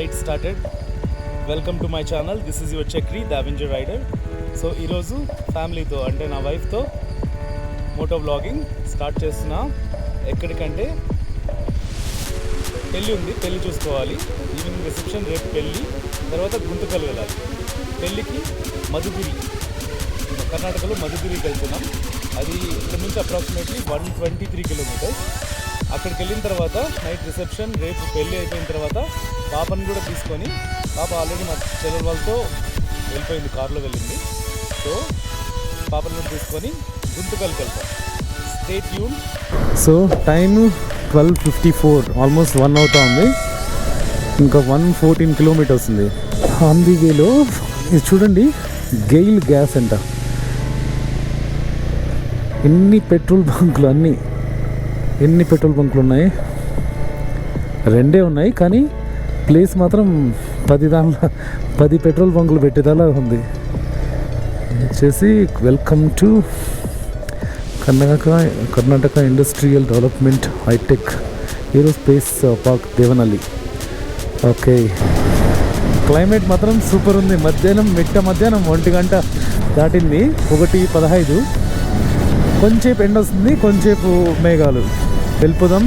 ride started. Welcome to my channel. This is your Chakri, the Avenger Rider. So ఈరోజు ఫ్యామిలీతో అంటే నా వైఫ్తో Moto vlogging start చేస్తున్నా. ఎక్కడికంటే పెళ్ళి ఉంది, పెళ్ళి చూసుకోవాలి. ఈవినింగ్ రిసెప్షన్, రేపు పెళ్ళి, తర్వాత గుంతకల్ వెళ్ళాలి. పెళ్ళికి మధుగిరి, కర్ణాటకలో మధుగిరికి వెళ్తున్నాం. అది ఇక్కడ నుంచి అప్రాక్సిమేట్లీ 123 కిలోమీటర్స్. అక్కడికి వెళ్ళిన తర్వాత నైట్ రిసెప్షన్, రేపు పెళ్ళి అయిపోయిన తర్వాత పాపను కూడా తీసుకొని, పాప ఆల్రెడీ మా చెల్లెల వాళ్ళతో వెళ్ళిపోయింది, కారులో వెళ్ళింది. సో పాపను కూడా తీసుకొని గుంతకల్కి వెళ్తాం. Stay tune. So time 12:54, almost 1 అవుతా ఉంది. ఇంకా 114 కిలోమీటర్స్ ఉంది. ఆన్ ది వేలో ఇది చూడండి, గెయిల్ గ్యాస్ అంట. ఎన్ని పెట్రోల్ బంకులు ఎన్ని పెట్రోల్ బంకులు ఉన్నాయి? 2 ఉన్నాయి, కానీ ప్లేస్ మాత్రం 10 పెట్రోల్ బంకులు పెట్టేదాలా ఉంది. వచ్చేసి welcome to Karnataka industrial development hitech aerospace park Devanahalli. Okay, climate మాత్రం సూపర్ ఉంది. మధ్యాహ్నం 1 గంట దాటింది, 1:15. కొంచెంసేపు ఎండ వస్తుంది, కొంచెంసేపు మేఘాలు. వెళ్ళిపోదాం.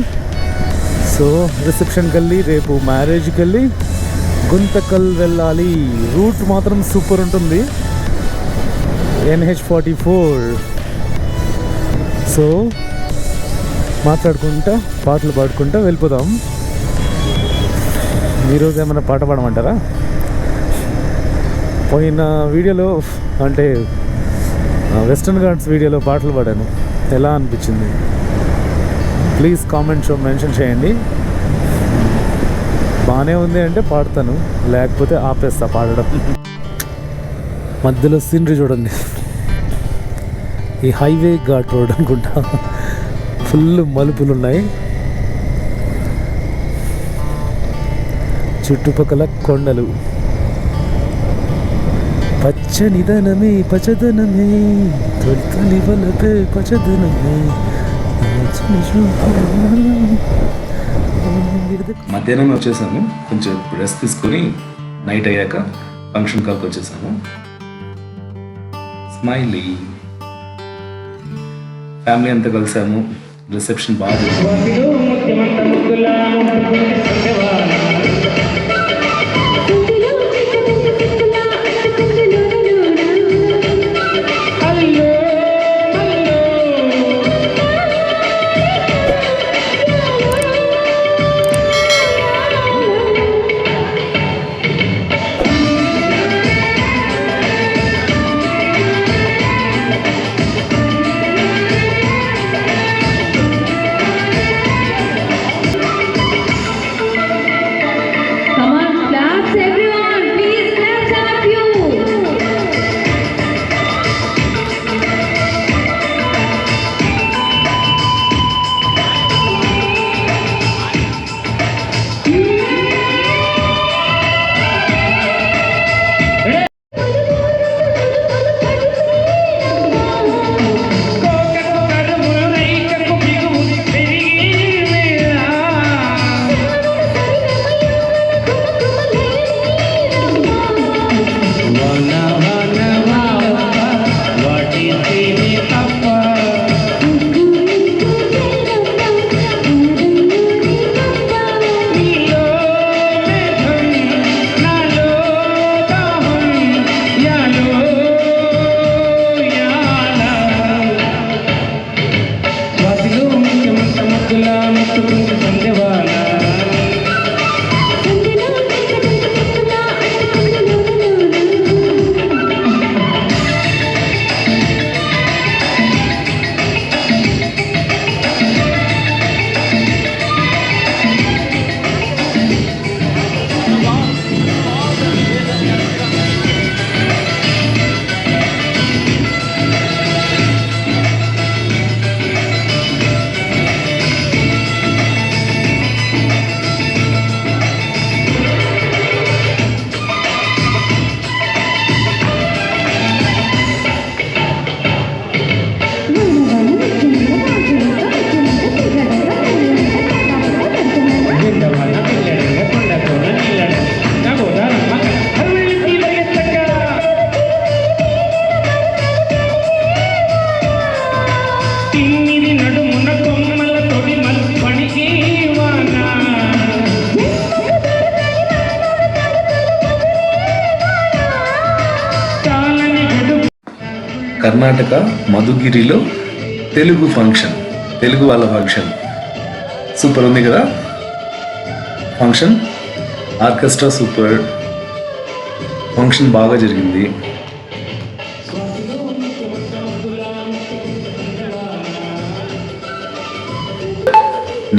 సో రిసెప్షన్కి వెళ్ళి, రేపు మ్యారేజ్కి వెళ్ళి గుంతకల్ వెళ్ళాలి. రూట్ మాత్రం సూపర్ ఉంటుంది, NH44. సో మాట్లాడుకుంటా, పాటలు పాడుకుంటా వెళ్ళిపోదాం. ఈరోజు ఏమైనా పాట పాడమంటారా? పోయిన వీడియోలో అంటే వెస్టర్న్ ఘాట్స్ వీడియోలో పాటలు పాడాను, ఎలా అనిపించింది? ప్లీజ్ కామెంట్ మెన్షన్ చేయండి. బాగానే ఉంది అంటే పాడతాను, లేకపోతే ఆపేస్తా పాడడం. మధ్యలో సీనరీ చూడండి, ఈ హైవే ఘాట్ రోడ్ అనుకుంటా, ఫుల్ మలుపులు ఉన్నాయి. చుట్టుపక్కల కొండలు, పచ్చనిదనమే పచ్చదనమే, తొలి వలపే పచ్చదనమే. మధ్యాహ్నం వచ్చేసాము, కొంచెం రెస్ట్ తీసుకొని నైట్ అయ్యాక ఫంక్షన్ కాల్కి వచ్చేసాము. స్మైలీ ఫ్యామిలీ అంతా కలిసాము. రిసెప్షన్ బాగా కర్ణాటక మధుగిరిలో తెలుగు ఫంక్షన్, తెలుగు వాళ్ళ ఫంక్షన్. సూపర్ ఉంది కదా ఫంక్షన్. ఆర్కెస్ట్రా సూపర్, ఫంక్షన్ బాగా జరిగింది.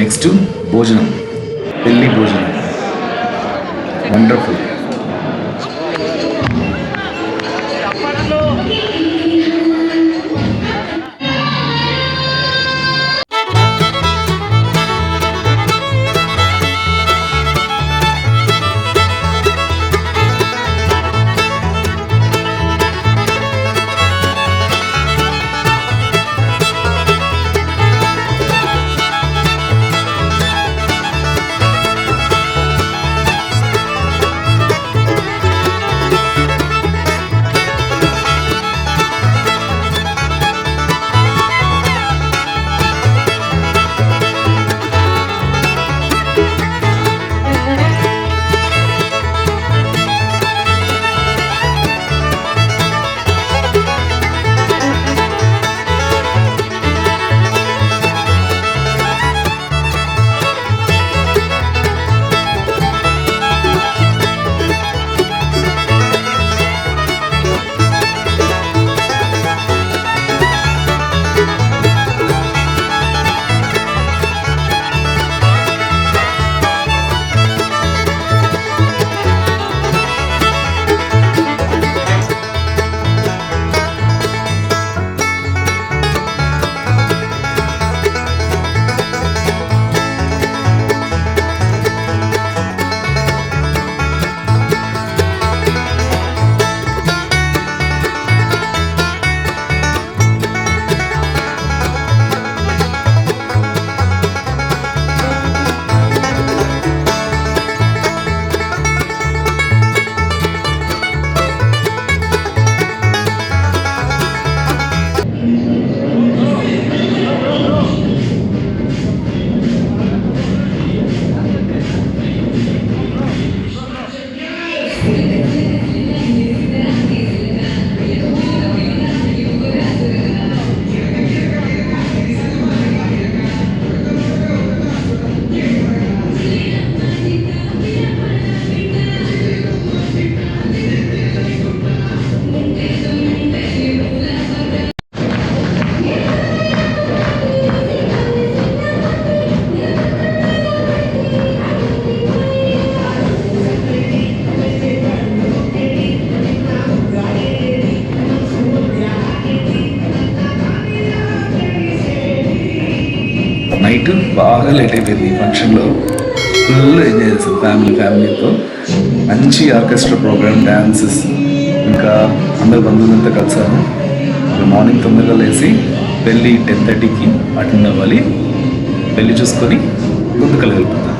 నెక్స్ట్ భోజనం, పెళ్లి భోజనం, వండర్ఫుల్. నైట్ బాగా లేట్ అయిపోయింది. ఫంక్షన్లో ఫుల్ ఎంజాయ్ చేస్తాం ఫ్యామిలీతో. మంచి ఆర్కెస్ట్రా ప్రోగ్రామ్, డ్యాన్సెస్, ఇంకా అందరు బంధువులంతా కలిసాము. మార్నింగ్ 9 లేసి పెళ్ళి 10:30కి అటెండ్ అవ్వాలి. పెళ్ళి చూసుకొని గుంతకల్ వెళ్ళిపోతాం.